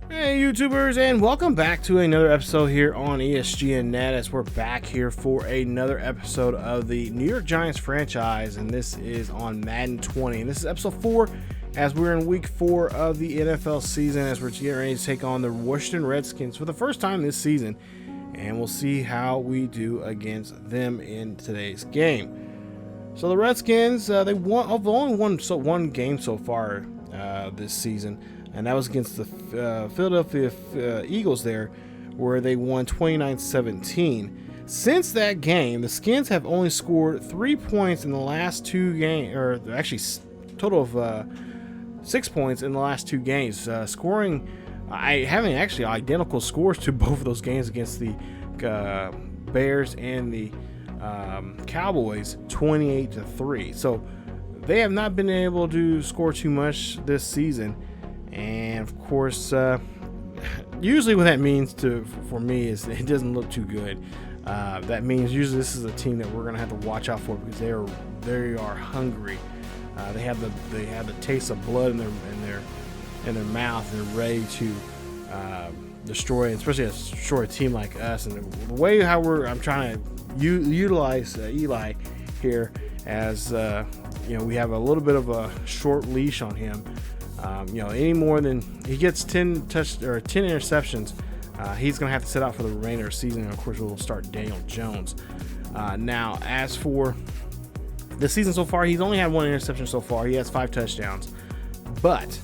Hey YouTubers, and welcome back to another episode here on ESGNet as we're back here for another episode of the New York Giants franchise, and this is on Madden 20, and this is episode 4 as we're in week 4 of the NFL season as we're getting ready to take on the Washington Redskins for the first time this season, and we'll see how we do against them in today's game. So the Redskins, they've only won one game so far this season, and that was against the Philadelphia Eagles there, where they won 29-17. Since that game, the Skins have only scored 3 points in the last 2 games, or actually total of 6 points in the last 2 games, scoring, having actually identical scores to both of those games against the Bears and the Cowboys, 28-3. So they have not been able to score too much this season. And of course, usually what that means for me is it doesn't look too good. That means usually this is a team that we're going to have to watch out for because they are hungry. They have the taste of blood in their mouth. They're ready to destroy, especially destroy a team like us. And the way how I'm trying to utilize Eli here, as we have a little bit of a short leash on him. Any more than he gets 10 interceptions, he's going to have to sit out for the remainder of the season. And of course, we'll start Daniel Jones. Now, as for the season so far, he's only had 1 interception so far. He has 5 touchdowns, but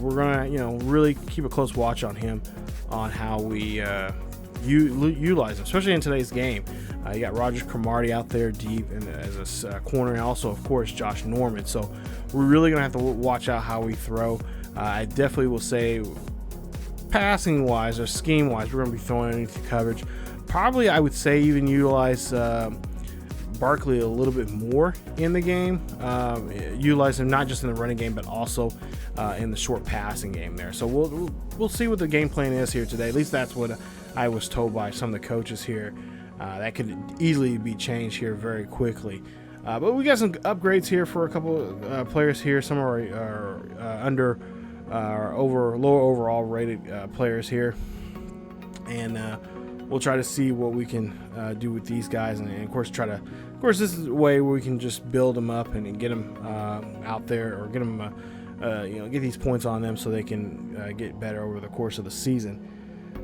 we're going to really keep a close watch on him, on how we utilize him, especially in today's game. You got Roger Cromartie out there deep and as a corner, and also, of course, Josh Norman. So we're really going to have to watch out how we throw. I definitely will say, passing-wise or scheme-wise, we're going to be throwing underneath the coverage. Probably, I would say, even utilize Barkley a little bit more in the game. Utilize him not just in the running game, but also in the short passing game there. So we'll see what the game plan is here today. At least that's what I was told by some of the coaches here. That could easily be changed here very quickly. But we got some upgrades here for a couple players here. Some are under lower overall rated players here, and we'll try to see what we can do with these guys, and of course this is a way where we can just build them up and get them out there, or get them get these points on them so they can get better over the course of the season.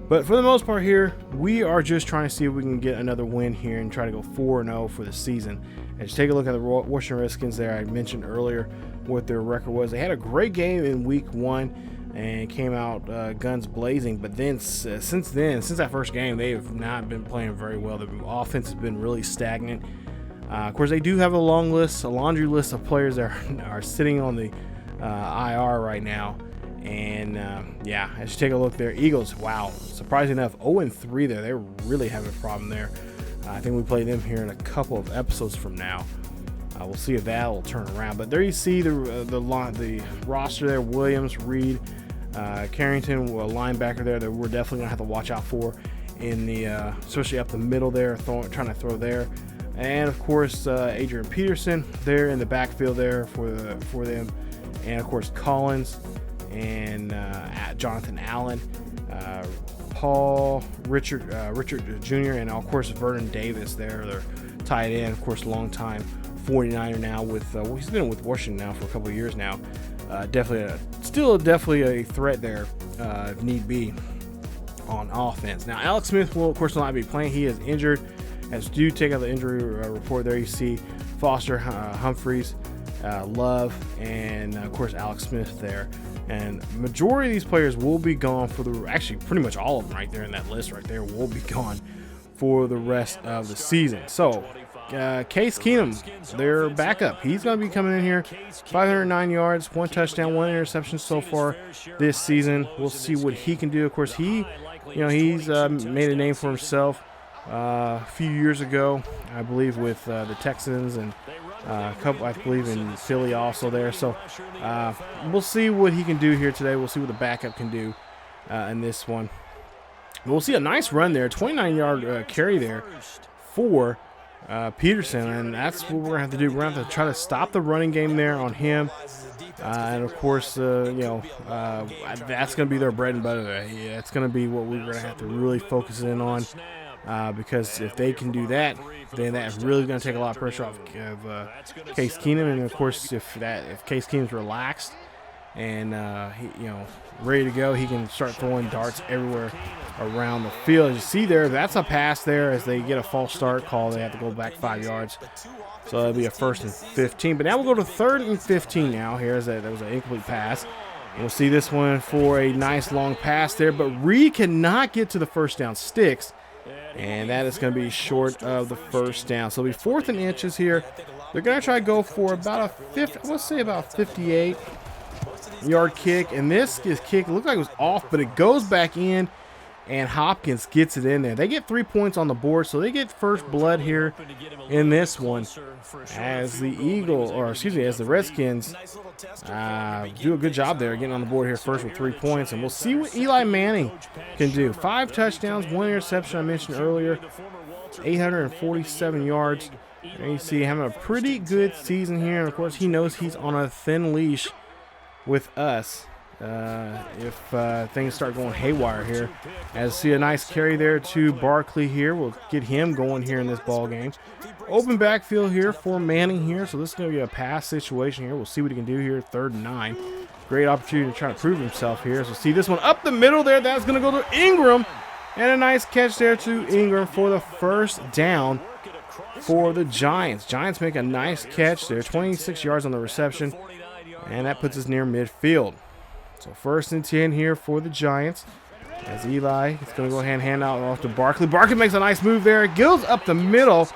But for the most part here, we are just trying to see if we can get another win here and try to go 4-0 for the season. And just take a look at the Washington Redskins there. I mentioned earlier what their record was. They had a great game in week 1 and came out guns blazing. But then, since that first game, they have not been playing very well. The offense has been really stagnant. Of course, they do have a laundry list of players that are sitting on the IR right now. And as you take a look there, Eagles, wow, surprising enough, 0-3 there. They're really having a problem there. I think we play them here in a couple of episodes from now. We'll see if that will turn around. But there you see the roster there: Williams, Reed, Carrington, a linebacker there that we're definitely gonna have to watch out for in the especially up the middle there, trying to throw there. And of course, Adrian Peterson there in the backfield there for them, and of course Collins and Jonathan Allen, Paul Richard Jr., and of course Vernon Davis there, their tight end, of course, longtime 49er now with he's been with Washington now for a couple of years now. Definitely a threat there if need be on offense. Now Alex Smith will of course not be playing. He is injured. As you take out the injury report there, you see Foster, Humphreys, Love, and of course Alex Smith there. And majority of these players will be gone actually pretty much all of them right there in that list right there will be gone for the rest of the season. So Case Keenum, their backup, he's going to be coming in here. 509 yards, 1 touchdown, 1 interception so far this season. We'll see what he can do. Of course, he's made a name for himself a few years ago, I believe, with the Texans, and a couple, I believe, in Philly also there. So we'll see what he can do here today. We'll see what the backup can do in this one. We'll see a nice run there, 29-yard carry there for Peterson, and that's what we're going to have to do. We're going to have to try to stop the running game there on him. And of course, that's going to be their bread and butter. Yeah, it's going to be what we're going to have to really focus in on, because if they can do that, then that's really going to take a lot of pressure off of Case Keenum. And of course, if Case Keenum's relaxed and ready to go, he can start throwing darts everywhere around the field. As you see there, that's a pass there. As they get a false start call, they have to go back 5 yards. So that'll be a 1st and 15. But now we'll go to 3rd and 15 now. Here, that was an incomplete pass. And we'll see this one for a nice long pass there. But Reed cannot get to the first down sticks. And that is going to be short of the first down. So it'll be 4th and inches here. They're going to try to go for about a 58-yard kick. And this kick looked like it was off, but it goes back in. And Hopkins gets it in there. They get 3 points on the board, so they get first blood here in this one. As the Redskins do a good job there getting on the board here first with 3 points. And we'll see what Eli Manning can do. 5 touchdowns, 1 interception I mentioned earlier, 847 yards. And you see having a pretty good season here. And of course, he knows he's on a thin leash with us. If things start going haywire here. As see a nice carry there to Barkley here. We'll get him going here in this ball game. Open backfield here for Manning here. So this is going to be a pass situation here. We'll see what he can do here. 3rd and 9. Great opportunity to try to prove himself here. So see this one up the middle there. That's going to go to Ingram. And a nice catch there to Ingram for the first down for the Giants. Giants make a nice catch there. 26 yards on the reception. And that puts us near midfield. So 1st and 10 here for the Giants. As Eli is going to go ahead and hand out off to Barkley. Barkley makes a nice move there. Goes up the middle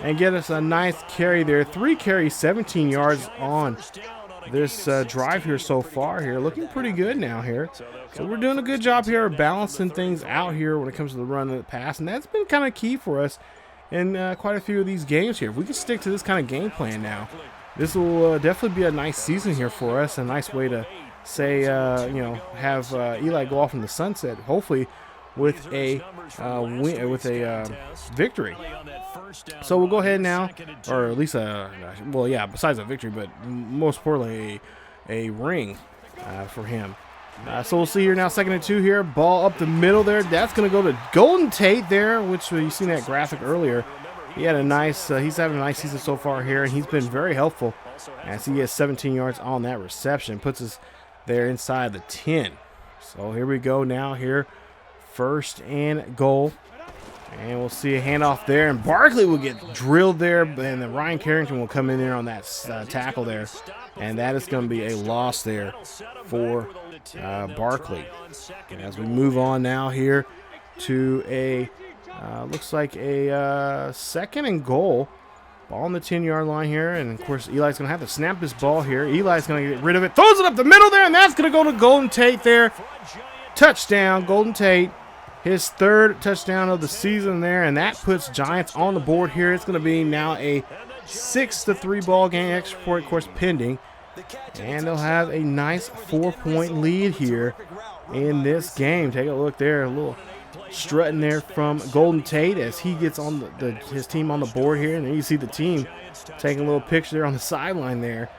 and get us a nice carry there. 3 carries, 17 yards on this drive here so far here. Looking pretty good now here. So we're doing a good job here of balancing things out here when it comes to the run and the pass. And that's been kind of key for us in quite a few of these games here. If we can stick to this kind of game plan now, this will definitely be a nice season here for us. A nice way to say, have Eli go off in the sunset, hopefully with a victory. So we'll go ahead now, or at least besides a victory, but most importantly a ring for him. So we'll see here now, 2nd and 2 here. Ball up the middle there. That's going to go to Golden Tate there, which you seen that graphic earlier. He had a nice, he's having a nice season so far here, and he's been very helpful as he has 17 yards on that reception. Puts us there inside the 10. So here we go now here. 1st and goal. And we'll see a handoff there. And Barkley will get drilled there. And then Ryan Carrington will come in there on that tackle there. And that is going to be a loss there for Barkley. And as we move on now here to a, looks like a 2nd and goal. Ball on the 10-yard line here, and of course Eli's going to have to snap this ball here. Eli's going to get rid of it, throws it up the middle there, and that's going to go to Golden Tate there. Touchdown, Golden Tate. His 3rd touchdown of the season there, and that puts Giants on the board here. It's going to be now a 6-3 ball game, extra point, of course, pending. And they'll have a nice 4-point lead here in this game. Take a look there, a little strutting there from Golden Tate as he gets on his team on the board here. And then you see the team taking a little picture there on the sideline there.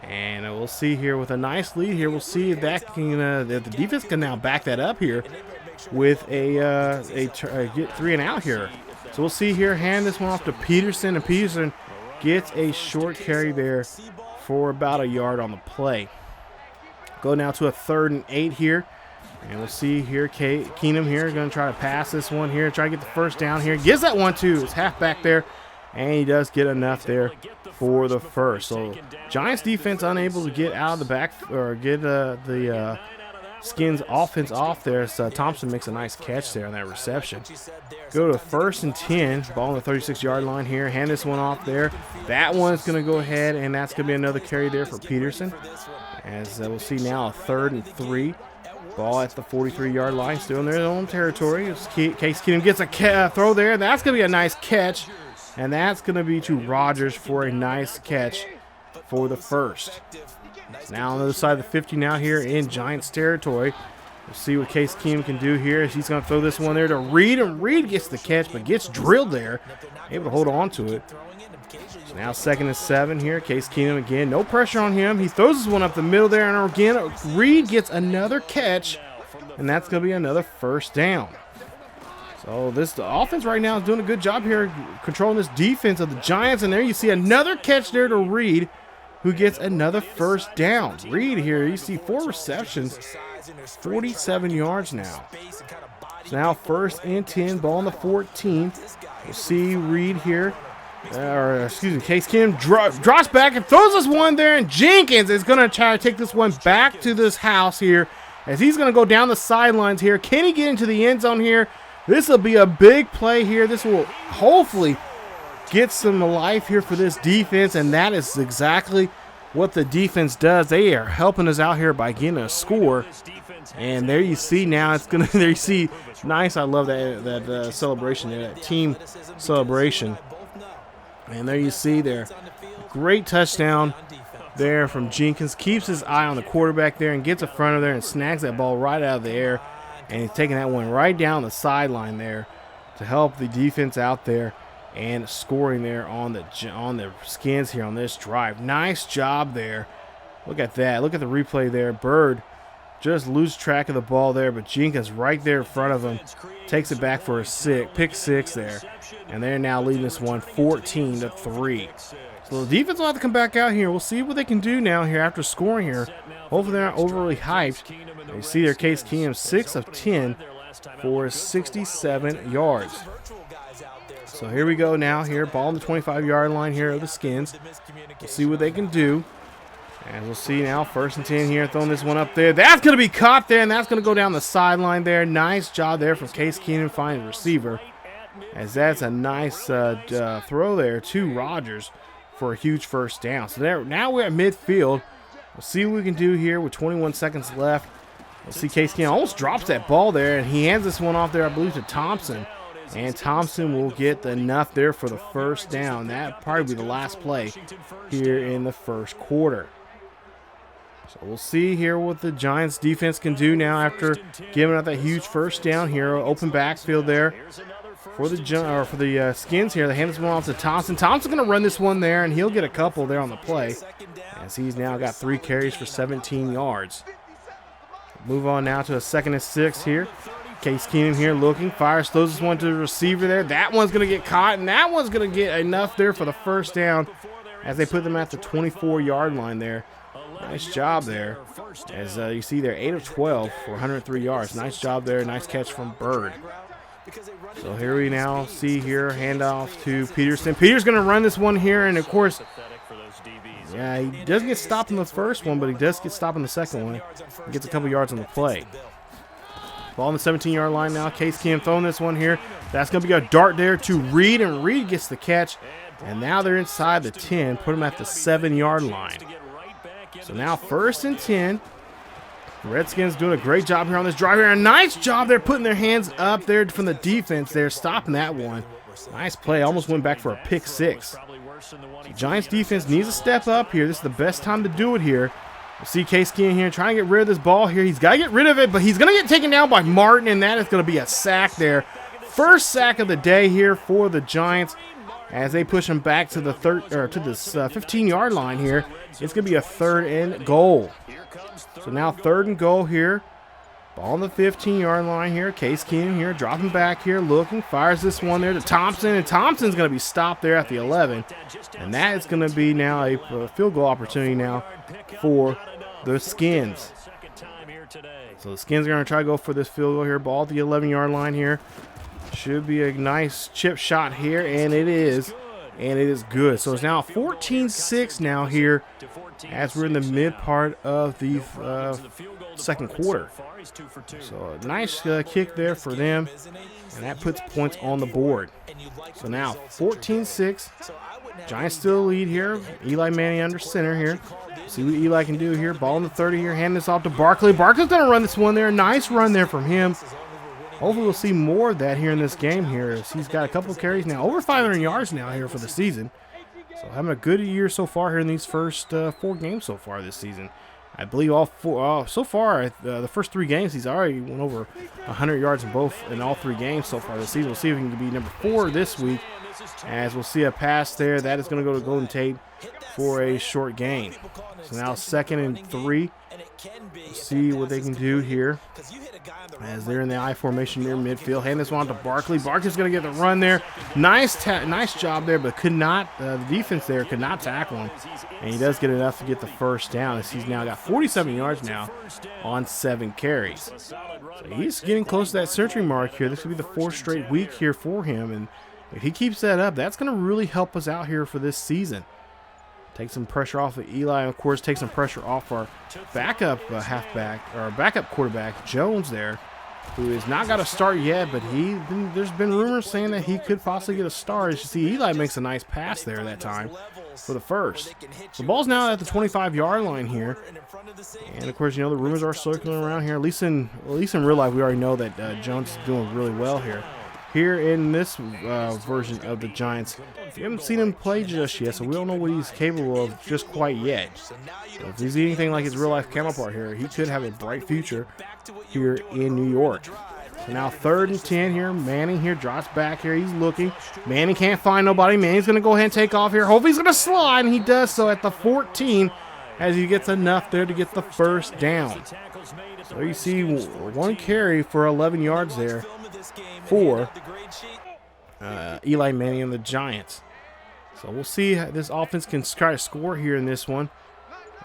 And we'll see here with a nice lead here. We'll see if that can, the defense can now back that up here with get 3 and out here. So we'll see here, hand this one off to Peterson, and Peterson gets a short carry there for about a yard on the play. Go now to a 3rd and 8 here. And we'll see here, Keenum here going to try to pass this one here, try to get the first down here. Gives that one to his halfback there, and he does get enough there for the first. So Giants defense unable to get out of the back or get the Skins offense off there. So Thompson makes a nice catch there on that reception. Go to 1st and 10, ball on the 36-yard line here. Hand this one off there. That one's going to go ahead, and that's going to be another carry there for Peterson. As we'll see now a 3rd and 3. Ball at the 43-yard line, still in their own territory. Case Keenum gets a throw there. That's going to be a nice catch, and that's going to be to Rodgers for a nice catch for the first. Now on the other side of the 50 now here in Giants territory. We'll see what Case Keenum can do here. He's going to throw this one there to Reed, and Reed gets the catch, but gets drilled there. Able to hold on to it. So now 2nd and 7 here. Case Keenum again. No pressure on him. He throws this one up the middle there, and again, Reed gets another catch, and that's going to be another first down. So the offense right now is doing a good job here controlling this defense of the Giants, and there you see another catch there to Reed, who gets another first down. Reed here, you see 4 receptions, 47 yards now. So now 1st and 10, ball on the 14. We'll see Reed here, Case Keenum drops back and throws this one there, and Jenkins is going to try to take this one back to this house here as he's going to go down the sidelines here. Can he get into the end zone here? This will be a big play here. This will hopefully get some life here for this defense, and that is exactly what the defense does. They are helping us out here by getting a score. And there you see now, it's gonna. There you see, nice. I love that celebration there, that team celebration. And there you see there, great touchdown there from Jenkins. Keeps his eye on the quarterback there and gets in front of there and snags that ball right out of the air. And he's taking that one right down the sideline there to help the defense out there and scoring there on the Skins here on this drive. Nice job there. Look at that. Look at the replay there. Bird just loses track of the ball there, but Jenkins right there in front of him takes it back for a pick six there. And they're now leading this one 14-3. So the defense will have to come back out here. We'll see what they can do now here after scoring here. Hopefully they're not overly hyped. You see their Case Keenum 6 of 10 for 67 yards. So here we go now here. Ball on the 25-yard line here of the Skins. We'll see what they can do. And we'll see now 1st and 10 here. Throwing this one up there. That's going to be caught there, and that's going to go down the sideline there. Nice job there from Case Keenum finding the receiver. As that's a nice throw there to Rodgers for a huge first down. So now we're at midfield. We'll see what we can do here with 21 seconds left. We'll see Case Keenum almost drops that ball there, and he hands this one off there, I believe, to Thompson. And Thompson will get enough there for the first down. That'll probably be the last play here in the first quarter. So we'll see here what the Giants defense can do now after giving up that huge first down here. Open backfield there for the Skins here. They hand this one off to Thompson. Thompson's going to run this one there, and he'll get a couple there on the play as he's now got 3 carries for 17 yards. Move on now to a 2nd and 6 here. Case Keenum here looking, fires, throws this one to the receiver there. That one's going to get caught, and that one's going to get enough there for the first down as they put them at the 24-yard line there. Nice job there. As you see there, 8 of 12 for 103 yards. Nice job there. Nice catch from Bird. So here we now see here, handoff to Peterson. Peter's going to run this one here, and of course, yeah, he doesn't get stopped in the first one, but he does get stopped in the second one. He gets a couple yards on the play. Ball on the 17-yard line now. Case Keenum throwing this one here. That's going to be a dart there to Reed, and Reed gets the catch. And now they're inside the 10, put them at the 7-yard line. So now 1st and 10. Redskins doing a great job here on this drive here. A nice job there putting their hands up there from the defense there, stopping that one. Nice play. Almost went back for a pick 6. The Giants defense needs to step up here. This is the best time to do it here. We'll see Case Keenum here trying to get rid of this ball here. He's got to get rid of it, but he's going to get taken down by Martin, and that is going to be a sack there. First sack of the day here for the Giants as they push him back to the 15-yard line here. It's going to be a 3rd and goal. So now 3rd and goal here. Ball on the 15-yard line here. Case Keenum here, dropping back here, looking, fires this one there to Thompson, and Thompson's going to be stopped there at the 11. And that is going to be now a field goal opportunity now for the Skins. So the Skins are going to try to go for this field goal here. Ball at the 11-yard line here. Should be a nice chip shot here, and it is. And it is good. So it's now 14-6 now here as we're in the mid part of the second quarter. So a nice kick there for them, and that puts points on the board. So now 14-6. Giants still lead here. Eli Manning under center here. See what Eli can do here. Ball in the 30 here. Hand this off to Barkley. Barkley's going to run this one there. Nice run there from him. Hopefully we'll see more of that here in this game here as he's got a couple of carries now. Over 500 yards now here for the season. So having a good year so far here in these first 4 games so far this season. I believe all four. So far, the first 3 games, he's already went over 100 yards in all 3 games so far this season. We'll see if he can be number 4 this week. As we'll see a pass there, that is going to go to Golden Tate for a short gain. So now 2nd and 3. We'll see what they can do here as they're in the I formation near midfield. Hand this one to Barkley. Barkley's going to get the run there. Nice job there, but could not. The defense there could not tackle him, and he does get enough to get the first down. As he's now got 47 yards now on 7 carries. So he's getting close to that century mark here. This could be the 4th straight week here for him, and if he keeps that up, that's going to really help us out here for this season. Take some pressure off of Eli, and of course take some pressure off our backup backup quarterback Jones there, who has not got a start yet, but there's been rumors saying that he could possibly get a start. As you see, Eli makes a nice pass there that time for the first. The ball's now at the 25-yard line here, and of course, you know, the rumors are circling around here. At least in real life, we already know that Jones is doing really well here. Here in this version of the Giants, we haven't seen him play just yet, so we don't know what he's capable of just quite yet. So if he's anything like his real-life counterpart here, he could have a bright future here in New York. So now 3rd and 10 here. Manning here drops back here. He's looking. Manning can't find nobody. Manning's going to go ahead and take off here. Hopefully he's going to slide, and he does so at the 14 as he gets enough there to get the first down. So you see 1 carry for 11 yards there for Eli Manning and the Giants. So we'll see how this offense can try to score here in this one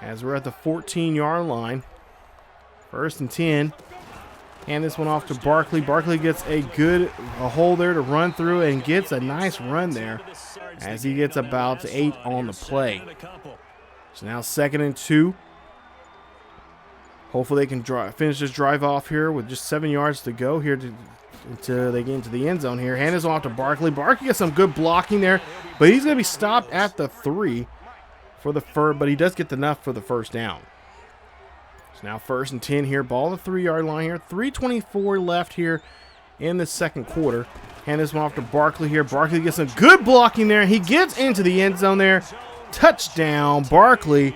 as we're at the 14-yard line. 1st and 10. Hand this one off to Barkley. Barkley gets a hole there to run through and gets a nice run there as he gets about 8 on the play. So now 2nd and 2. Hopefully they can finish this drive off here with just 7 yards to go here until they get into the end zone here. Hand this off to Barkley. Barkley gets some good blocking there, but he's going to be stopped at the 3 for the first, but he does get enough for the first down. So now 1st and 10 here. Ball on the 3-yard line here. 3:24 left here in the 2nd quarter. Hand this one off to Barkley here. Barkley gets some good blocking there. He gets into the end zone there. Touchdown, Barkley.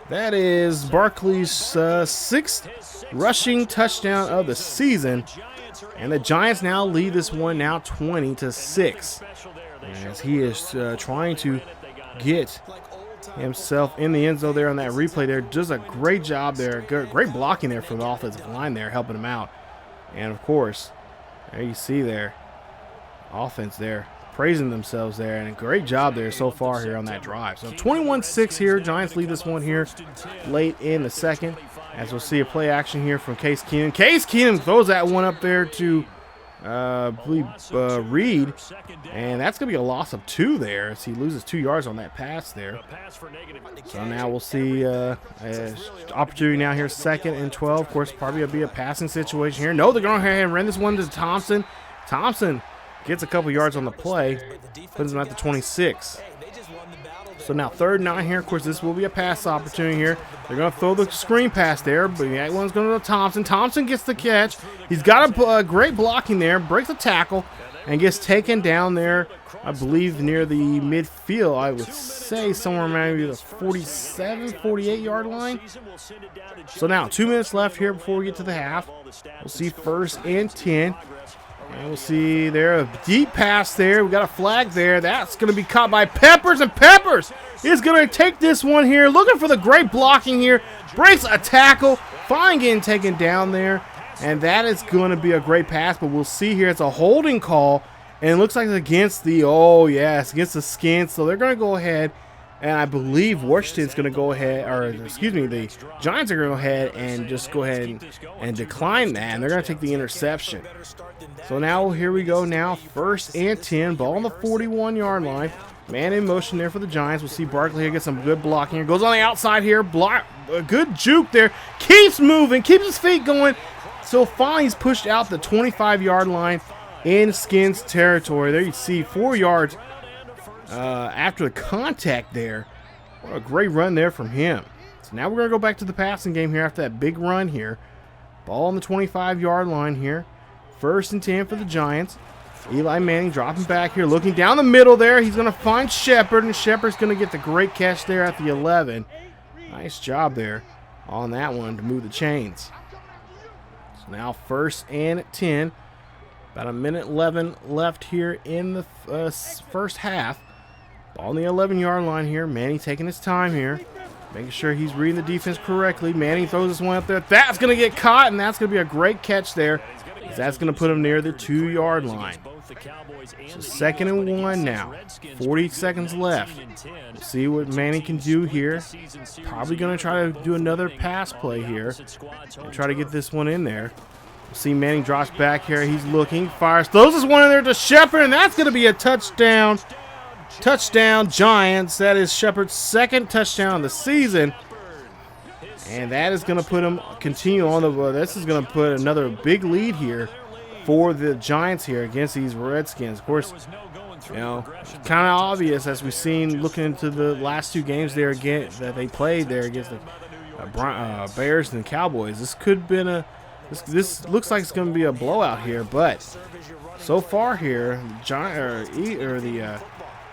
That is Barkley's 6th rushing touchdown of the season. And the Giants now lead this one now 20-6. As he is trying to get himself in the end zone there on that replay there. Does a great job there. Great blocking there from the offensive line there, helping him out. And of course, there you see there, offense there, praising themselves there, and a great job there so far here on that drive. So 21-6 here. Giants lead this one here late in the 2nd. As we'll see a play action here from Case Keenum. Case Keenum throws that one up there to Reed, and that's going to be a loss of 2 there as he loses 2 yards on that pass there. So now we'll see opportunity now here, 2nd and 12. Of course, probably going to be a passing situation here. No, they're going to go ahead and run this one to Thompson. Thompson gets a couple yards on the play, puts him at the 26. So now 3rd and 9 here. Of course, this will be a pass opportunity here. They're going to throw the screen pass there, but that one's going to go to Thompson. Thompson gets the catch. He's got a great blocking there, breaks the tackle, and gets taken down there, I believe, near the midfield. I would say somewhere maybe the 47, 48-yard line. So now 2 minutes left here before we get to the half. We'll see 1st and 10. And we'll see there a deep pass there. We got a flag there. That's going to be caught by Peppers, and Peppers is going to take this one here. Looking for the great blocking here. Breaks a tackle. Fine getting taken down there. And that is going to be a great pass. But we'll see here. It's a holding call. And it looks like it's against the, it's against the Skins. So they're going to go ahead. And I believe Washington's going to go ahead, the Giants are going to go ahead and just go ahead and decline that. And they're going to take the interception. So now here we go now. 1st and 10. Ball on the 41-yard line. Man in motion there for the Giants. We'll see Barkley here get some good blocking here. Goes on the outside here. Block, a good juke there. Keeps moving. Keeps his feet going. So finally he's pushed out the 25-yard line in Skins territory. There you see 4 yards after the contact there. What a great run there from him. So now we're going to go back to the passing game here after that big run here. Ball on the 25-yard line here. 1st and 10 for the Giants. Eli Manning dropping back here, looking down the middle there. He's going to find Shepard, and Shepard's going to get the great catch there at the 11. Nice job there on that one to move the chains. So now 1st and 10. About 1:11 left here in the first half. Ball on the 11-yard line here. Manning taking his time here, making sure he's reading the defense correctly. Manning throws this one up there. That's going to get caught, and that's going to be a great catch there. That's going to put him near the 2-yard line. So 2nd and 1 now. 40 seconds left. We'll see what Manning can do here. Probably going to try to do another pass play here and try to get this one in there. We'll see Manning drops back here. He's looking, fires, throws this one in there to Shepard, and that's going to be a touchdown. Touchdown, Giants. That is Shepard's 2nd touchdown of the season. And that is going to put him, continue on the, this is going to put another big lead here for the Giants here against these Redskins. Of course, you know, kind of obvious as we've seen looking into the last 2 games there again that they played there against the Bears and the Cowboys. This could have been a, this looks like it's going to be a blowout here, but so far here, the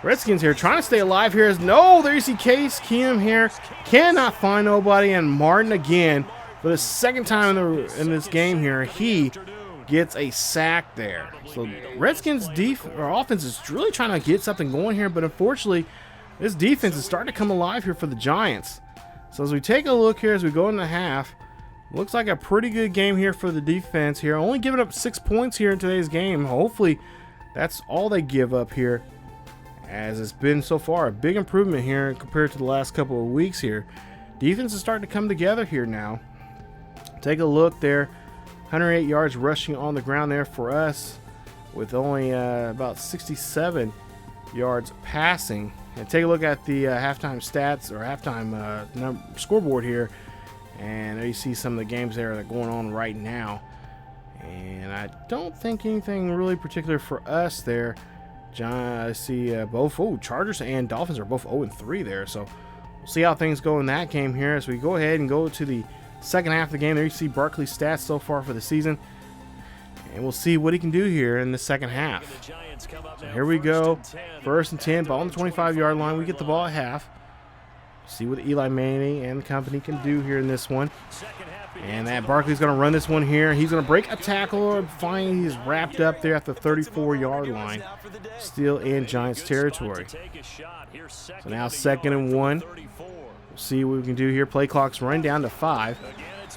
Redskins here trying to stay alive here. No, there you see Case Keenum here. Cannot find nobody. And Martin again, for the 2nd time in this game here, he gets a sack there. So Redskins offense is really trying to get something going here, but unfortunately, this defense is starting to come alive here for the Giants. So as we take a look here, as we go into half, looks like a pretty good game here for the defense here. Only giving up 6 points here in today's game. Hopefully, that's all they give up here, as it's been so far a big improvement here compared to the last couple of weeks here. Defense is starting to come together here now. Take a look there. 108 yards rushing on the ground there for us, with only about 67 yards passing. And take a look at the halftime stats or halftime scoreboard here. And there you see some of the games there that are going on right now. And I don't think anything really particular for us there. I see both Chargers and Dolphins are both 0-3 there, so we'll see how things go in that game here as we go ahead and go to the second half of the game. There you see Barkley's stats so far for the season, and we'll see what he can do here in the second half. So here we go, 1st and 10, ball on the 25-yard line. We get the ball at half. See what Eli Manning and the company can do here in this one. And that Barkley's going to run this one here. He's going to break a tackle, or finally he's wrapped up there at the 34-yard line, still in Giants territory. So now 2nd and 1. We'll see what we can do here. Play clock's running down to 5.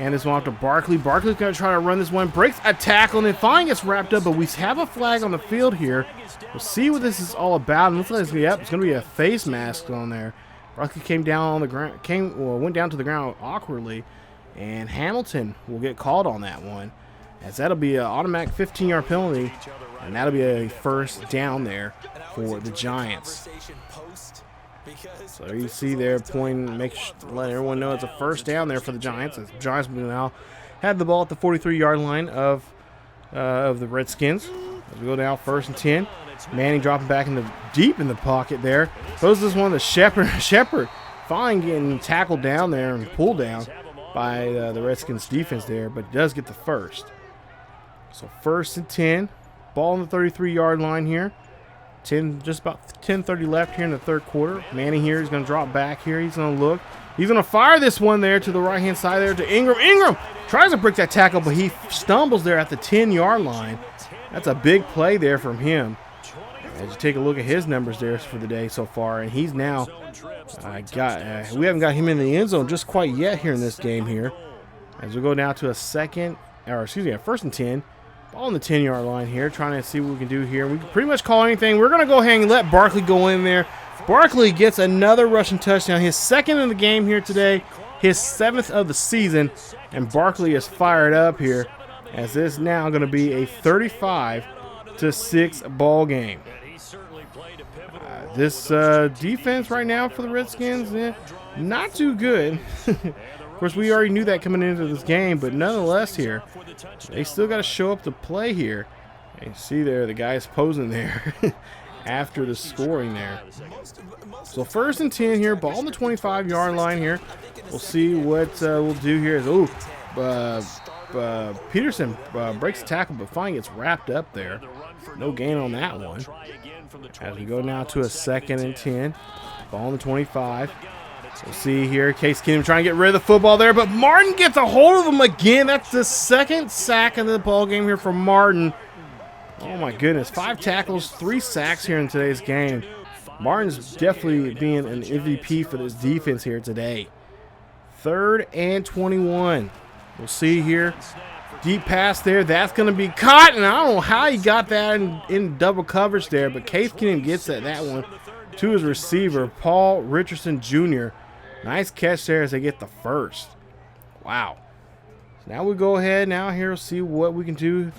And this one off to Barkley. Barkley's going to try to run this one, breaks a tackle, and then finally gets wrapped up. But we have a flag on the field here. We'll see what this is all about. And looks like it's going to be a face mask on there. Barkley came down on the ground, went down to the ground awkwardly. And Hamilton will get called on that one, as that'll be an automatic 15-yard penalty, and that'll be a 1st down there for the Giants. So you see there pointing, let everyone know it's a 1st down there for the Giants. As the Giants will now have the ball at the 43-yard line of the Redskins. As we go down 1st and 10, Manning dropping back deep in the pocket there. Throws this one to Shepard. Shepard finally getting tackled down there and pulled down by the Redskins defense there, but does get the 1st. So 1st and 10, ball on the 33-yard line here. Just about 10:30 left here in the 3rd quarter. Manning here is going to drop back here. He's going to look. He's going to fire this one there to the right-hand side there to Ingram. Ingram tries to break that tackle, but he stumbles there at the 10-yard line. That's a big play there from him. As you take a look at his numbers there for the day so far, and he's now we haven't got him in the end zone just quite yet here in this game here. As we go now to a 1st and 10, ball on the 10-yard line here, trying to see what we can do here. We can pretty much call anything. We're going to go ahead and let Barkley go in there. Barkley gets another rushing touchdown, his 2nd in the game here today, his 7th of the season, and Barkley is fired up here, as this is now going to be a 35-6 ball game. This defense right now for the Redskins, not too good. Of course, we already knew that coming into this game, but nonetheless here, they still got to show up to play here. And you see there, the guy's posing there after the scoring there. So 1st and 10 here, ball on the 25-yard line here. We'll see what we'll do here. Peterson breaks the tackle, but finally gets wrapped up there. No gain on that one. As we go now to a 2nd and 10, ball on the 25. We'll see here. Case Keenum trying to get rid of the football there, but Martin gets a hold of him again. That's the second sack of the ball game here for Martin. Oh my goodness, 5 tackles, 3 sacks here in today's game. Martin's definitely being an MVP for this defense here today. 3rd and 21. We'll see here. Deep pass there. That's going to be caught, and I don't know how he got that in double coverage there, but Case Keenum gets that one to his receiver, Paul Richardson Jr. Nice catch there as they get the first. Wow. So now we go ahead now here. We'll see what we can do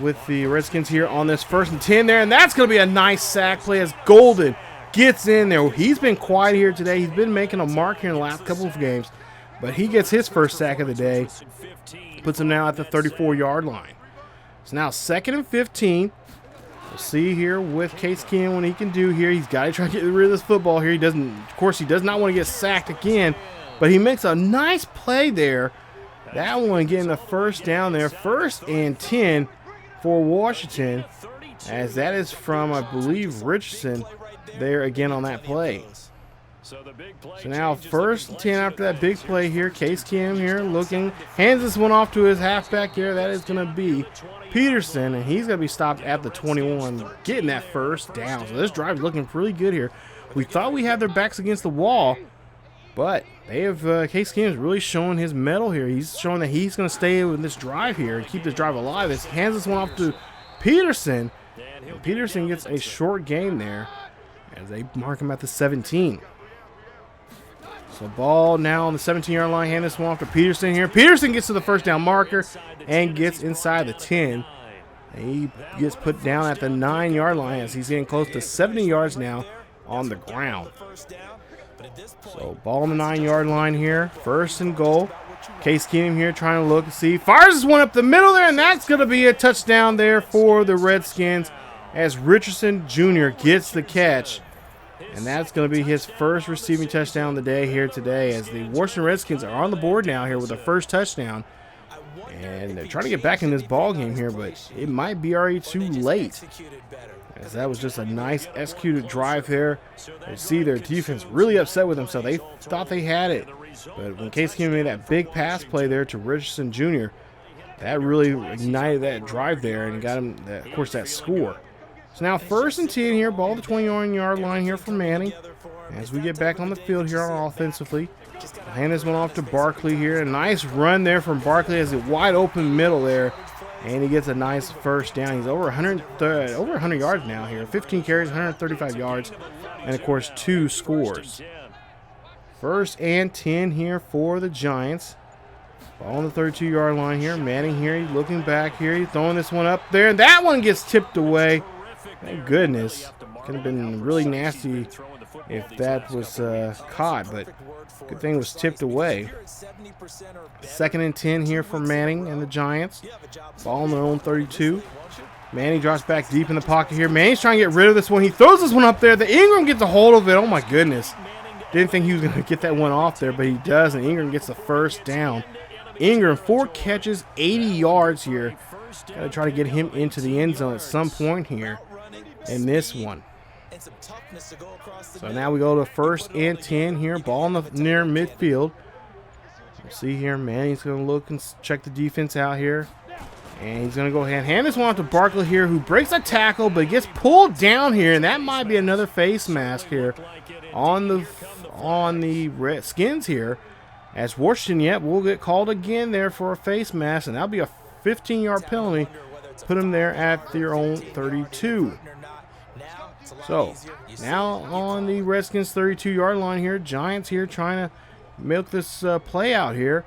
with the Redskins here on this 1st and 10 there, and that's going to be a nice sack play as Golden gets in there. He's been quiet here today. He's been making a mark here in the last couple of games, but he gets his first sack of the day. Puts him now at the 34-yard line. So now 2nd and 15. We'll see here with Case Keenum what he can do here. He's got to try to get rid of this football here. He doesn't, of course, he does not want to get sacked again, but he makes a nice play there. That one getting the first down there. 1st and 10 for Washington, as that is from, I believe, Richardson there again on that play. So now 1st and 10 after that big play here. Case Keenum here looking, hands this one off to his halfback here. That is going to be Peterson, and he's going to be stopped at the 21, getting that first down. So this drive is looking really good here. We thought we had their backs against the wall, but they have Case Keenum is really showing his mettle here. He's showing that he's going to stay with this drive here and keep this drive alive. He hands this one off to Peterson, and Peterson gets a short gain there as they mark him at the 17. So ball now on the 17-yard line. Hand this one off to Peterson here. Peterson gets to the first down marker and gets inside the 10. And he gets put down at the 9-yard line as he's getting close to 70 yards now on the ground. So ball on the 9-yard line here. 1st and goal. Case Keenum here trying to look and see. Fires this one up the middle there, and that's going to be a touchdown there for the Redskins as Richardson Jr. gets the catch. And that's going to be his first receiving touchdown of the day here today, as the Washington Redskins are on the board now here with the first touchdown. And they're trying to get back in this ball game here, but it might be already too late, as that was just a nice executed drive there. You see their defense really upset with themselves. They thought they had it, but when Case Keenum made that big pass play there to Richardson Jr., that really ignited that drive there and got him, of course, that score. So now 1st and 10 here, ball at the 21-yard line here for Manning. As we get back on the field here offensively, hand this one off to Barkley here. A nice run there from Barkley as a wide open middle there, and he gets a nice first down. He's over 100 yards now here. 15 carries, 135 yards, and of course 2 scores. 1st and 10 here for the Giants. Ball on the 32-yard line here. Manning here, he's looking back here. He's throwing this one up there, and that one gets tipped away. Thank goodness. Could have been really nasty if that was caught, but good thing it was tipped away. 2nd and 10 here for Manning and the Giants. Ball on their own 32. Manning drops back deep in the pocket here. Manning's trying to get rid of this one. He throws this one up there. The Ingram gets a hold of it. Oh my goodness. Didn't think he was going to get that one off there, but he does, and Ingram gets the first down. Ingram, 4 catches, 80 yards here. Got to try to get him into the end zone at some point here in this one. So now we go to 1st and 10 here. Ball in the near midfield. We'll see here. Manning's going to look and check the defense out here. And he's going to go ahead and hand this one off to Barkley here, who breaks a tackle but gets pulled down here. And that might be another face mask here on the Redskins here. As Washington will get called again there for a face mask. And that'll be a 15-yard penalty. Put him there at their own 32. So, now on the Redskins 32-yard line here, Giants here trying to milk this play out here,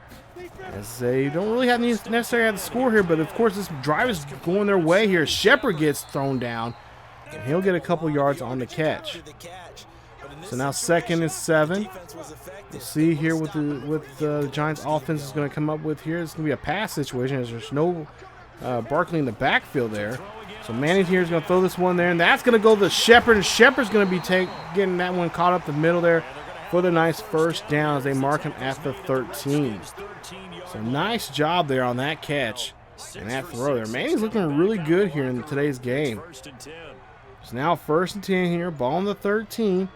as they don't really necessarily have the score here, but of course this drive is going their way here. Shepard gets thrown down, and he'll get a couple yards on the catch. So now 2nd and 7. We'll see here what the Giants offense is going to come up with here. It's going to be a pass situation, as there's no Barkley in the backfield there. So Manning here is going to throw this one there, and that's going to go to Shepard, and Shepard's going to be getting that one caught up the middle there for the nice first down as they mark him at the 13. So nice job there on that catch and that throw there. Manning's looking really good here in today's game. So now 1st and 10 here, ball on the 13.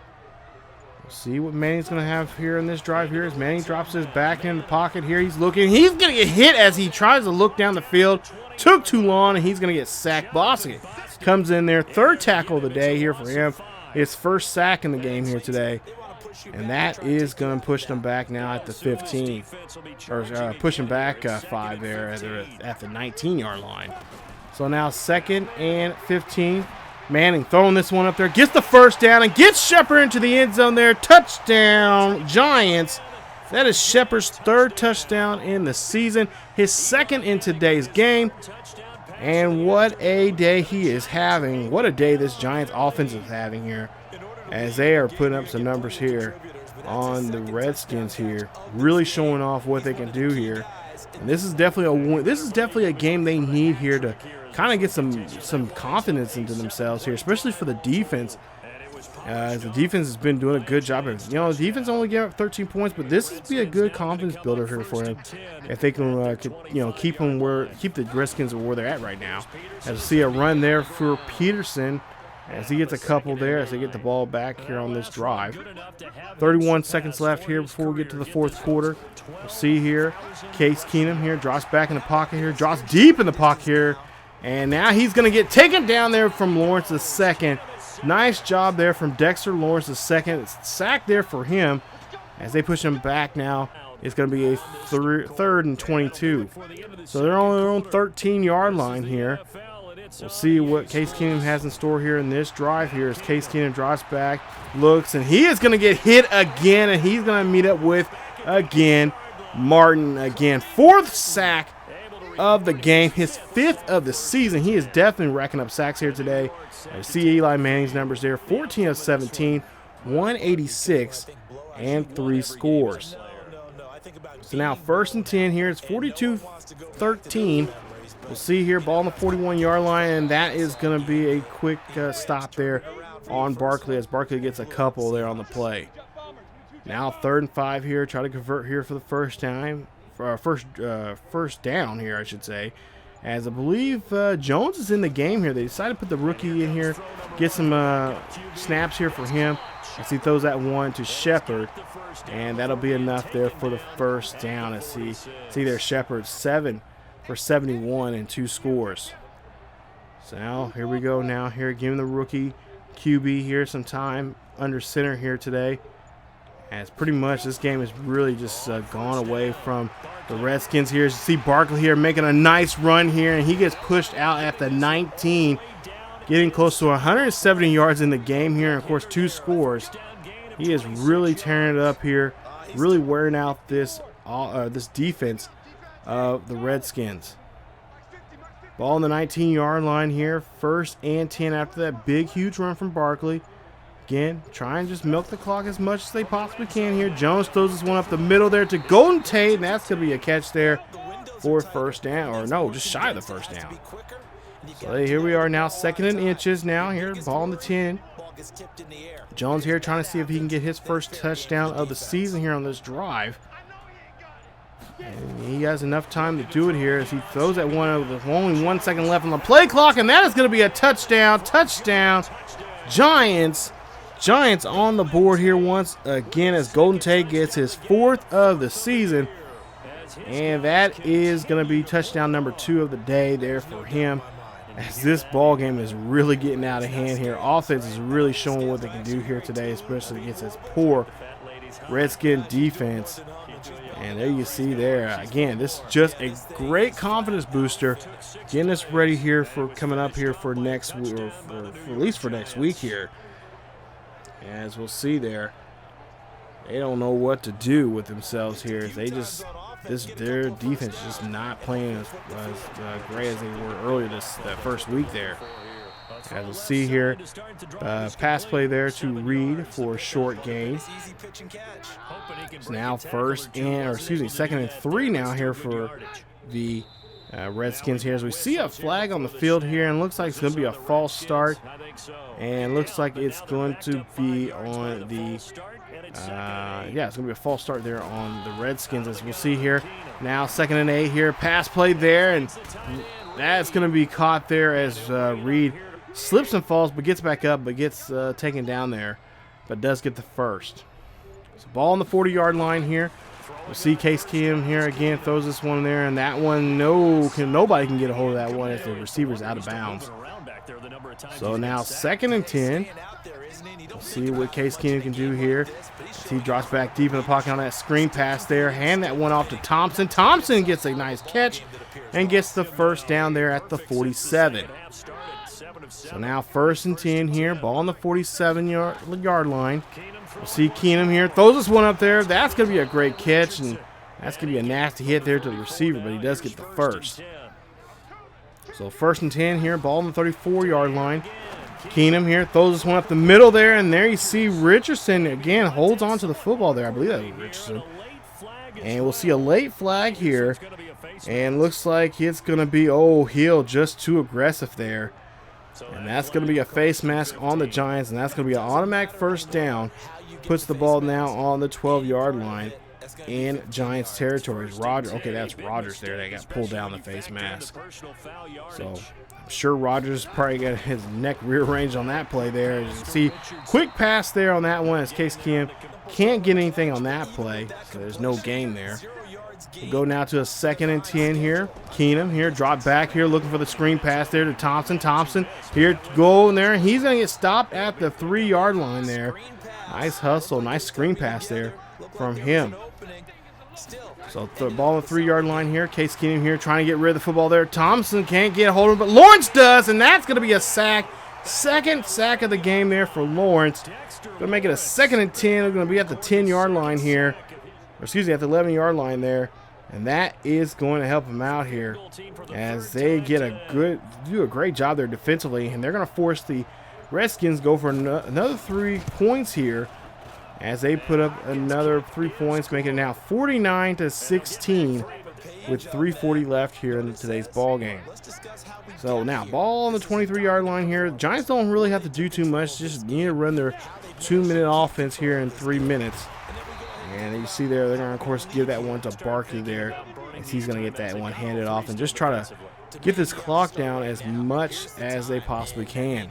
See what Manning's going to have here in this drive here as Manning drops his back in the pocket here. He's looking. He's going to get hit as he tries to look down the field. Took too long, and he's going to get sacked. Bostic comes in there. 3rd tackle of the day here for him. His 1st sack in the game here today. And that is going to push them back now at the 15. Or pushing back 5 there at the 19-yard line. So now 2nd and 15. Manning throwing this one up there. Gets the 1st down and gets Shepard into the end zone there. Touchdown, Giants. That is Shepard's 3rd touchdown in the season. His 2nd in today's game. And what a day he is having. What a day this Giants offense is having here, as they are putting up some numbers here on the Redskins here, really showing off what they can do here. And this is definitely a game they need here to kind of get some confidence into themselves here, especially for the defense. The defense has been doing a good job. The defense only gave up 13 points, but this would be a good confidence builder here for them if they can, keep the Redskins where they're at right now. As we see a run there for Peterson, as he gets a couple there as they get the ball back here on this drive. 31 seconds left here before we get to the 4th quarter. We'll see here, Case Keenum here drops back in the pocket here, drops deep in the pocket here, and now he's going to get taken down there from Lawrence the 2nd. Nice job there from Dexter Lawrence the 2nd. Sack there for him as they push him back now. It's going to be a 3rd and 22. So they're on their own 13-yard line here. We'll see what Case Keenum has in store here in this drive here as Case Keenum drops back, looks, and he is going to get hit again, and he's going to meet up with, again, Martin again. 4th sack of the game, his 5th of the season. He is definitely racking up sacks here today. I see Eli Manning's numbers there, 14 of 17, 186, and 3 scores. So now 1st and 10 here. It's 42-13. We'll see here, ball on the 41-yard line, and that is going to be a quick stop there on Barkley as Barkley gets a couple there on the play. Now 3rd and 5 here. Try to convert here for the first time. First down here, I should say. As I believe Jones is in the game here. They decided to put the rookie in here, get some snaps here for him. As he throws that one to Shepard, and that'll be enough there for the 1st down. As see there, Shepard 7 for 71 and 2 scores. So now here we go. Now here, giving the rookie QB here some time under center here today. As pretty much this game has really just gone away from the Redskins here. As you see Barkley here making a nice run here, and he gets pushed out at the 19, getting close to 170 yards in the game here, and of course 2 scores. He is really tearing it up here, really wearing out this defense of the Redskins. Ball on the 19-yard line here, 1st and 10 after that big, huge run from Barkley. Again, try and just milk the clock as much as they possibly can here. Jones throws this one up the middle there to Golden Tate, and that's going to be a catch there for 1st down. Or no, just shy of the 1st down. So here we are now, 2nd and inches now here, ball on the 10. Jones here trying to see if he can get his 1st touchdown of the season here on this drive. And he has enough time to do it here as he throws that one with only 1 second left on the play clock, and that is going to be a touchdown. Touchdown, Giants. Giants on the board here once again as Golden Tate gets his 4th of the season. And that is going to be touchdown number 2 of the day there for him. As this ball game is really getting out of hand here. Offense is really showing what they can do here today, especially against this poor Redskin defense. And there you see there. Again, this is just a great confidence booster. Getting us ready here for coming up here for next week, or for at least for next week here. As we'll see there, they don't know what to do with themselves here. Their defense is just not playing as great as they were earlier that first week there. As we'll see here, pass play there to Reed for a short gain. It's now 2nd and 3 now here for the Redskins here. As we see a flag on the field here, and looks like it's going to be a false start. And looks like it's going to be on the it's going to be a false start there on the Redskins, as we'll see here. Now 2nd and 8 here, pass play there, and that's going to be caught there as Reed slips and falls, but gets back up, but gets taken down there, but does get the 1st. So ball on the 40-yard line here. We'll see Case Keenum here again, throws this one there, and that one, nobody can get a hold of that one as the receiver's out of bounds. So now 2nd and 10. We'll see what Case Keenum can do here. As he drops back deep in the pocket on that screen pass there. Hand that one off to Thompson. Thompson gets a nice catch and gets the first down there at the 47. So now 1st and 10 here. Ball on the 47-yard line. We'll see Keenum here. Throws this one up there. That's going to be a great catch, and that's going to be a nasty hit there to the receiver, but he does get the first. So 1st and 10 here. Ball on the 34-yard line. Keenum here throws this one up the middle there, and there you see Richardson again holds on to the football there. I believe that was Richardson. And we'll see a late flag here, and looks like it's going to be, Hill just too aggressive there. And that's going to be a face mask on the Giants, and that's going to be an automatic first down. Puts the ball now on the 12-yard line in Giants territories. Okay, that's Rodgers there. They got pulled down the face mask. So I'm sure Rodgers probably got his neck rearranged on that play there. As you see, quick pass there on that one as Case Keenum can't get anything on that play, so there's no gain there. We'll go now to a 2nd and 10 here. Keenum here, drop back here, looking for the screen pass there to Thompson. Thompson here, go in there. He's going to get stopped at the 3-yard line there. Nice hustle, nice screen pass there from him. So the ball on the 3-yard line here. Case Keenum here trying to get rid of the football there. Thompson can't get a hold of it, but Lawrence does, and that's going to be a sack. 2nd sack of the game there for Lawrence. Going to make it a 2nd and 10. They're going to be at the 10-yard line here. Or excuse me, at the 11-yard line there. And that is going to help them out here as they do a great job there defensively. And they're going to force the Redskins go for another 3 points here as they put up another 3 points, making it now 49-16 with 3:40 left here in today's ball game. So now ball on the 23-yard line here. The Giants don't really have to do too much, just need to run their 2-minute offense here in 3 minutes. And you see there, they're going to, of course, give that one to Barkley there, as he's going to get that one handed off and just try to get this clock down as much as they possibly can.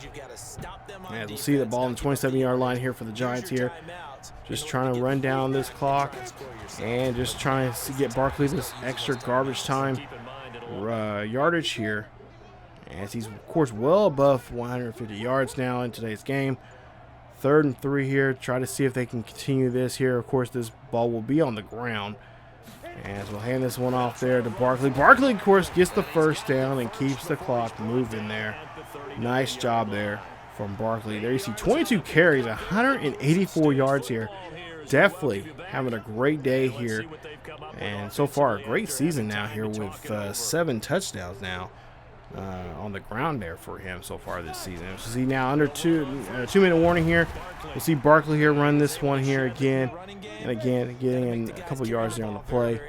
And we'll see the ball on the 27-yard line here for the Giants here. Just trying to run down this clock and just trying to get Barkley this extra garbage time yardage here, as he's, of course, well above 150 yards now in today's game. 3rd and 3 here. Try to see if they can continue this here. Of course, this ball will be on the ground. As we'll hand this one off there to Barkley. Barkley, of course, gets the first down and keeps the clock moving there. Nice job there from Barkley. There you see 22 carries, 184 yards here. Definitely having a great day here. And so far, a great season now here with 7 touchdowns now. On the ground there for him so far this season. So see now under 2-minute warning here. We'll see Barkley here run this one here again and again, getting in a couple yards there on the play.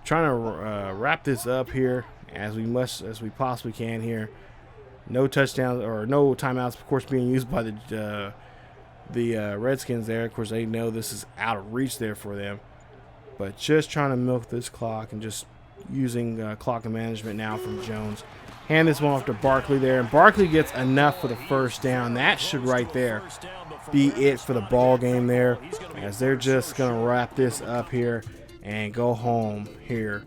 Trying to wrap this up here as we possibly can here. No touchdowns or no timeouts, of course, being used by the Redskins there. Of course, they know this is out of reach there for them, but just trying to milk this clock and just using clock management now from Jones. Hand this one off to Barkley there, and Barkley gets enough for the first down. That should right there be it for the ball game there, as they're just going to wrap this up here and go home here,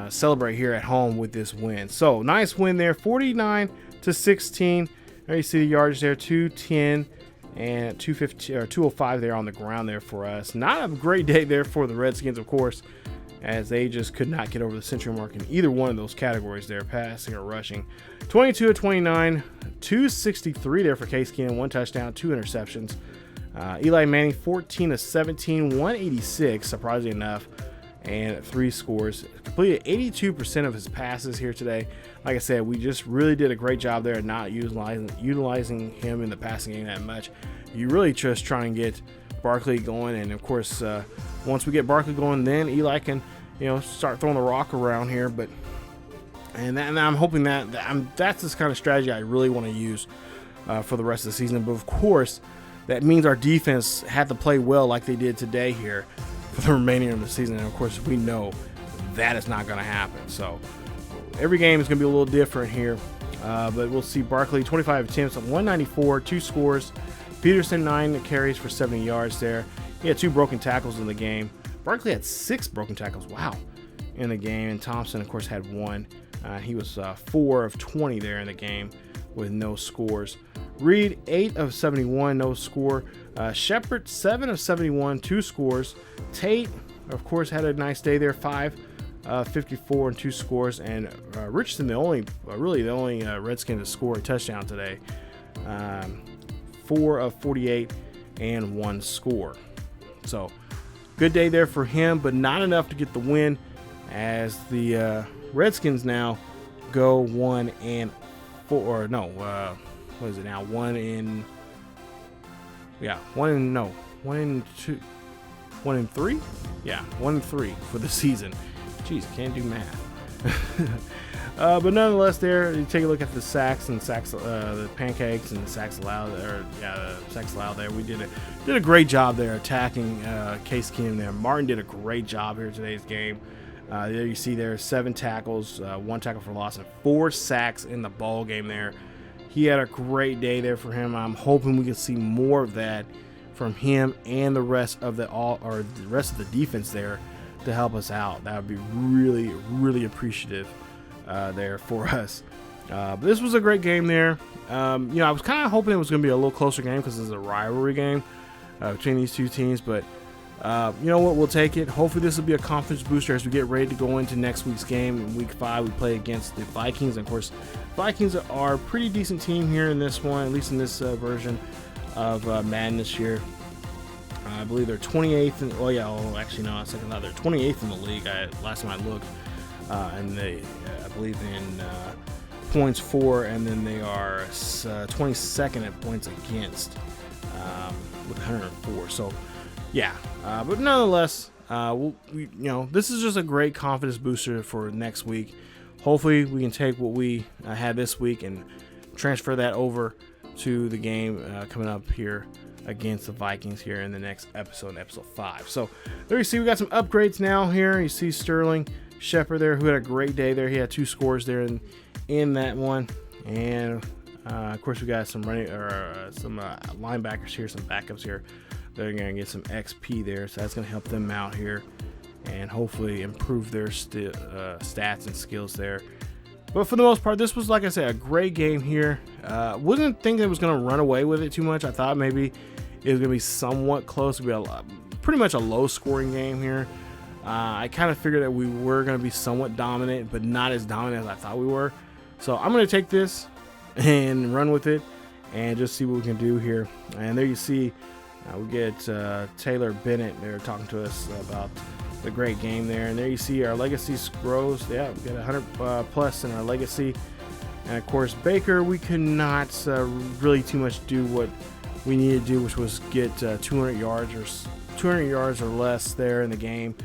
celebrate here at home with this win. So nice win there, 49-16. There you see the yardage there, 210 and 250 or 205 there on the ground there for us. Not a great day there for the Redskins, of course, as they just could not get over the century mark in either one of those categories there, passing or rushing. 22-29, 263 there for Case Keenum, 1 touchdown, 2 interceptions. Eli Manning, 14-17, 186, surprisingly enough, and 3 scores. Completed 82% of his passes here today. Like I said, we just really did a great job there at not utilizing him in the passing game that much. You really just try and get Barkley going, and of course, once we get Barkley going, then Eli can, start throwing the rock around here. But and I'm hoping that's this kind of strategy I really want to use for the rest of the season. But of course, that means our defense had to play well like they did today here for the remainder of the season. And of course, we know that is not going to happen. So every game is going to be a little different here. But we'll see Barkley, 25 attempts, 194, 2 scores. Peterson, 9 carries for 70 yards there. He had 2 broken tackles in the game. Barkley had 6 broken tackles, wow, in the game. And Thompson, of course, had 1. He was 4 of 20 there in the game with no scores. Reed, 8 of 71, no score. Shepard, 7 of 71, 2 scores. Tate, of course, had a nice day there, 5 54 and 2 scores. And Richardson, the only Redskin to score a touchdown today. 4 of 48 and 1 score. So good day there for him, but not enough to get the win, as the Redskins now go 1 and 4. Or no, what is it now? 1 and 2. 1 and 3? Yeah, 1 and 3 for the season. Jeez, can't do math. But nonetheless, there you take a look at the sacks and the pancakes and the sacks allowed. The sacks allowed there. We did a great job there attacking Case Keenum there. Martin did a great job here in today's game. There you see there 7 tackles, 1 tackle for loss, and 4 sacks in the ball game there. He had a great day there for him. I'm hoping we can see more of that from him and the rest of the defense there to help us out. That would be really, really appreciative there for us. But this was a great game there. I was kind of hoping it was going to be a little closer game because it's a rivalry game between these two teams. But you know what? We'll take it. Hopefully this will be a confidence booster as we get ready to go into next week's game. In week 5, we play against the Vikings. And of course, Vikings are a pretty decent team here in this one, at least in this version of Madden this year. I believe they're 28th. They're 28th in the league. Last time I looked. And they, I believe, in points for, and then they are 22nd at points against with 104. So, yeah. But nonetheless, this is just a great confidence booster for next week. Hopefully, we can take what we had this week and transfer that over to the game coming up here against the Vikings here in the next episode 5. So, there you see, we got some upgrades now here. You see Sterling Shepard there, who had a great day there. He had 2 scores there in that one. And, of course, we got some linebackers here, some backups here. They're going to get some XP there, so that's going to help them out here and hopefully improve their stats and skills there. But for the most part, this was, like I said, a great game here. Wasn't thinking it was going to run away with it too much. I thought maybe it was going to be somewhat close. It would be pretty much a low-scoring game here. I kind of figured that we were going to be somewhat dominant, but not as dominant as I thought we were. So I'm going to take this and run with it and just see what we can do here. And there you see we get Taylor Bennett there talking to us about the great game there. And there you see our legacy grows. Yeah, we got 100 plus in our legacy. And, of course, Baker, we could not really too much do what we needed to do, which was get 200 yards or less there in the game.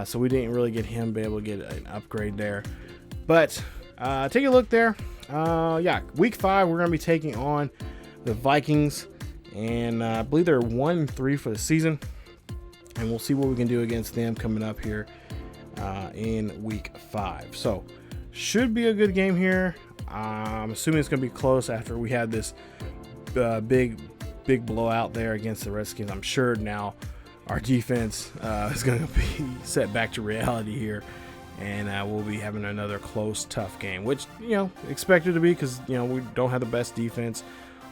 So we didn't really get him be able to get an upgrade there. But take a look there. Week 5, we're going to be taking on the Vikings. And I believe they're 1-3 for the season. And we'll see what we can do against them coming up here in week 5. So should be a good game here. I'm assuming it's going to be close after we had this big blowout there against the Redskins. I'm sure now our defense is going to be set back to reality here, and we'll be having another close, tough game, which, expected to be because, we don't have the best defense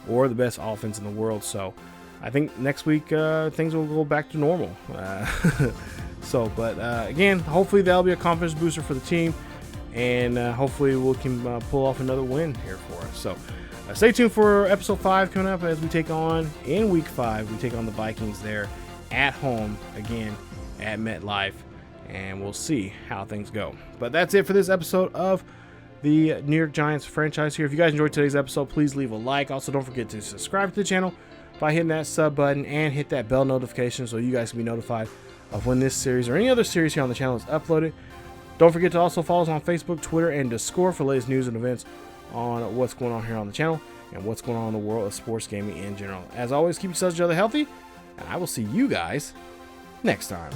or the best offense in the world. So I think next week things will go back to normal. Again, hopefully that'll be a confidence booster for the team, and hopefully we can pull off another win here for us. So stay tuned for episode 5 coming up as we take on, in week 5, we take on the Vikings there at home again at Metlife, and we'll see how things go. But that's it for this episode of the New York Giants franchise here. If you guys enjoyed today's episode, please leave a like. Also, don't forget to subscribe to the channel by hitting that sub button and hit that bell notification so you guys can be notified of when this series or any other series here on the channel is uploaded. Don't forget to also follow us on Facebook, Twitter, and Discord for latest news and events on what's going on here on the channel and what's going on in the world of sports gaming in general. As always, keep yourselves each other healthy, and I will see you guys next time.